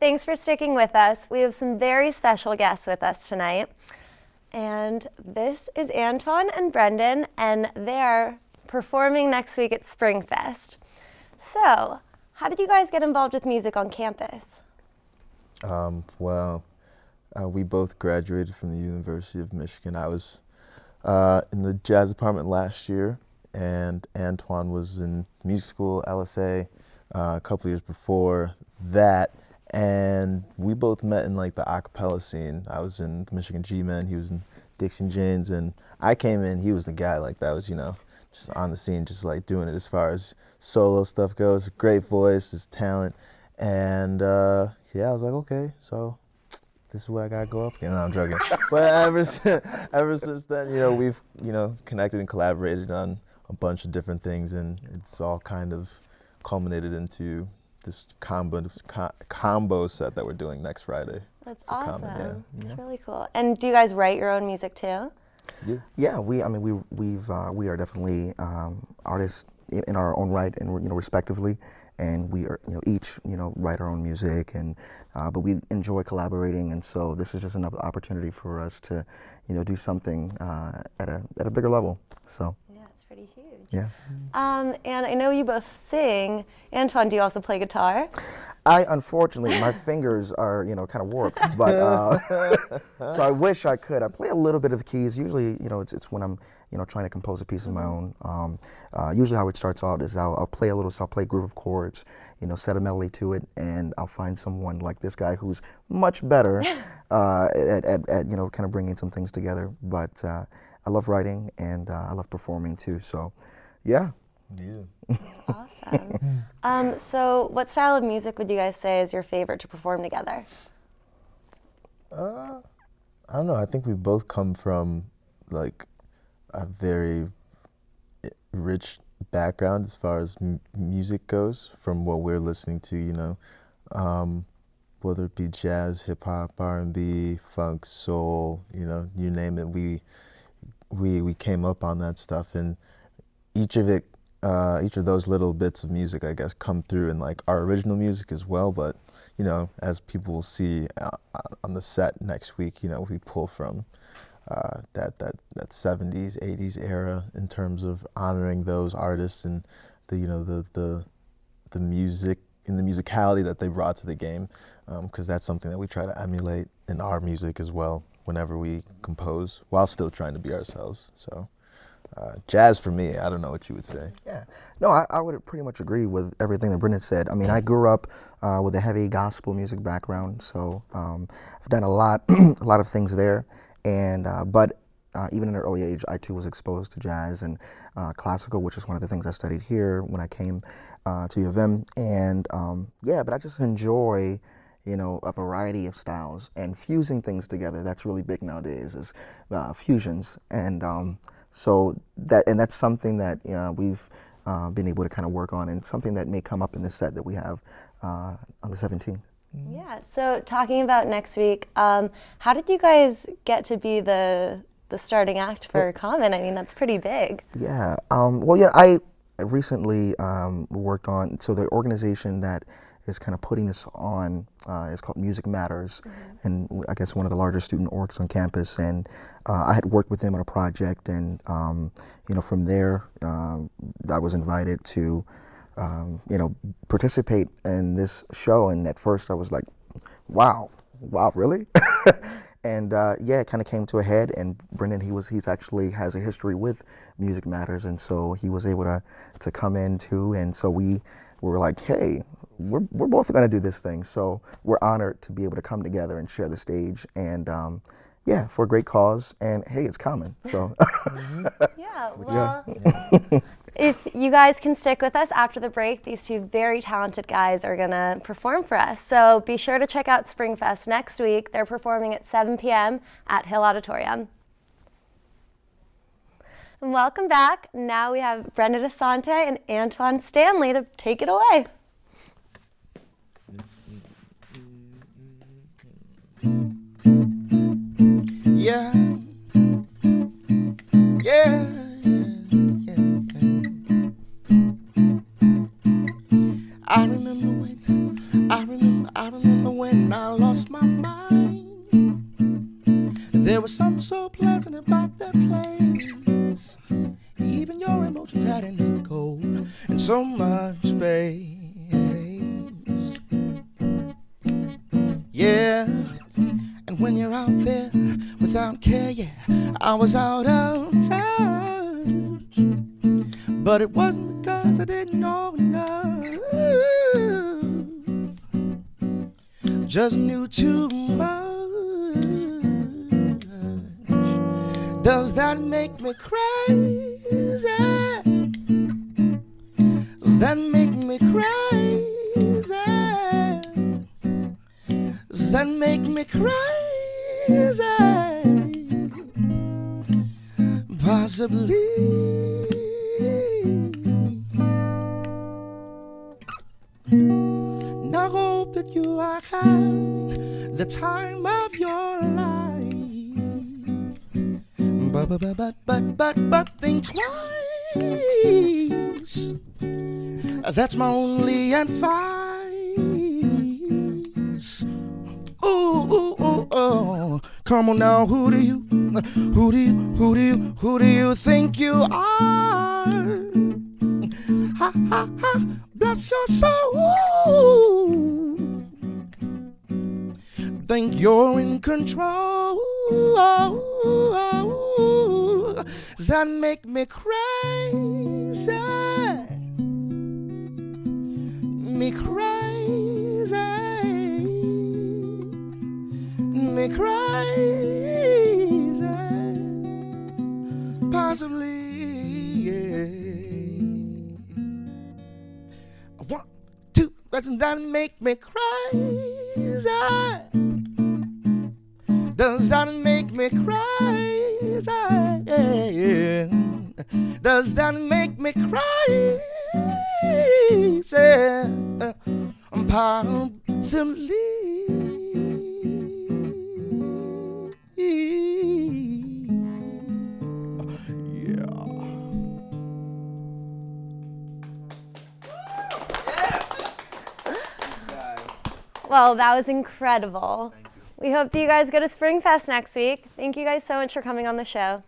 Thanks for sticking with us. We have some very special guests with us tonight. And this is Antwaun and Brendan, and they're performing next week at Springfest. So, how did you guys get involved with music on campus? We both graduated from the University of Michigan. I was in the jazz department last year, and Antwaun was in music school, LSA, a couple years before that. And we both met in like the a cappella scene. I was in the Michigan G-Men, he was in Dixie Janes, and I came in, he was the guy like that was, just on the scene, just like doing it as far as solo stuff goes. Great voice, his talent. And I was like, okay, so this is what I gotta go up against. No, I'm joking. But ever since then, we've, connected and collaborated on a bunch of different things, and it's all kind of culminated into this combo set that we're doing next Friday. That's awesome. It's really cool. And do you guys write your own music too? Yeah, we are definitely artists in our own right, and respectively, and we are each write our own music, and but we enjoy collaborating, and so this is just another opportunity for us to do something at a bigger level. So. Pretty huge. Yeah. And I know you both sing. Antwaun, do you also play guitar? Unfortunately, my fingers are, kind of warped, but so I wish I could. I play a little bit of the keys. Usually, it's when I'm, trying to compose a piece of my own. Usually how it starts out is I'll play a little, so I'll play a group of chords, set a melody to it, and I'll find someone like this guy who's much better at kind of bringing some things together. But I love writing, and I love performing too, so yeah. Awesome. So what style of music would you guys say is your favorite to perform together? I don't know. I think we both come from like a very rich background as far as music goes, from what we're listening to, whether it be jazz, hip hop, R&B, funk, soul, you name it. We came up on that stuff, and each of those little bits of music, I guess, come through in like our original music as well. But as people will see on the set next week, we pull from that 70s, 80s era in terms of honoring those artists and the music and the musicality that they brought to the game, because that's something that we try to emulate in our music as well whenever we compose, while still trying to be ourselves. So jazz for me, I don't know what you would say. Yeah, no, I would pretty much agree with everything that Brendan said. I mean, I grew up with a heavy gospel music background, so I've done a lot of things there, and but even in an early age, I too was exposed to jazz and classical, which is one of the things I studied here when I came to UWM, and but I just enjoy a variety of styles and fusing things together. That's really big nowadays, is fusions, and so that's something that we've been able to kind of work on, and something that may come up in the set that we have on the 17th. Yeah, so talking about next week, how did you guys get to be the starting act for Common? I mean, that's pretty big. Yeah, I recently worked on, so the organization that is kind of putting this on is called Music Matters, and I guess one of the larger student orgs on campus, and I had worked with them on a project, and from there I was invited to participate in this show, and at first I was like, wow, really? And it kind of came to a head, and Brendan, he's actually has a history with Music Matters, and so he was able to come in too, and so we were like, hey, we're both going to do this thing, so we're honored to be able to come together and share the stage, and for a great cause, and hey, it's Common, so. Yeah, well, if you guys can stick with us after the break, these two very talented guys are going to perform for us. So be sure to check out Springfest next week. They're performing at 7 p.m. at Hill Auditorium. And welcome back. Now we have Brendan Asante and Antwaun Stanley to take it away. Yeah. Yeah. I remember when I lost my mind. There was something so pleasant about that place. Even your emotions had an echo in so much space. Yeah, and when you're out there without care, yeah, I was out of touch. But it wasn't because I didn't know enough, just knew too much. Does that make me crazy? Does that make me crazy? Does that make me crazy? Possibly. And I hope that you are having the time of your life. But think twice. That's my only advice. Oh. Come on now, who do you think you are? Ha, bless your soul. Think you're in control. Does that make me crazy? Me crazy. Me crazy. Possibly, yeah. 1, 2, doesn't that make me crazy? Does that make me crazy? Yeah. Does that make me crazy? Possibly. Well, that was incredible. We hope that you guys go to Springfest next week. Thank you guys so much for coming on the show.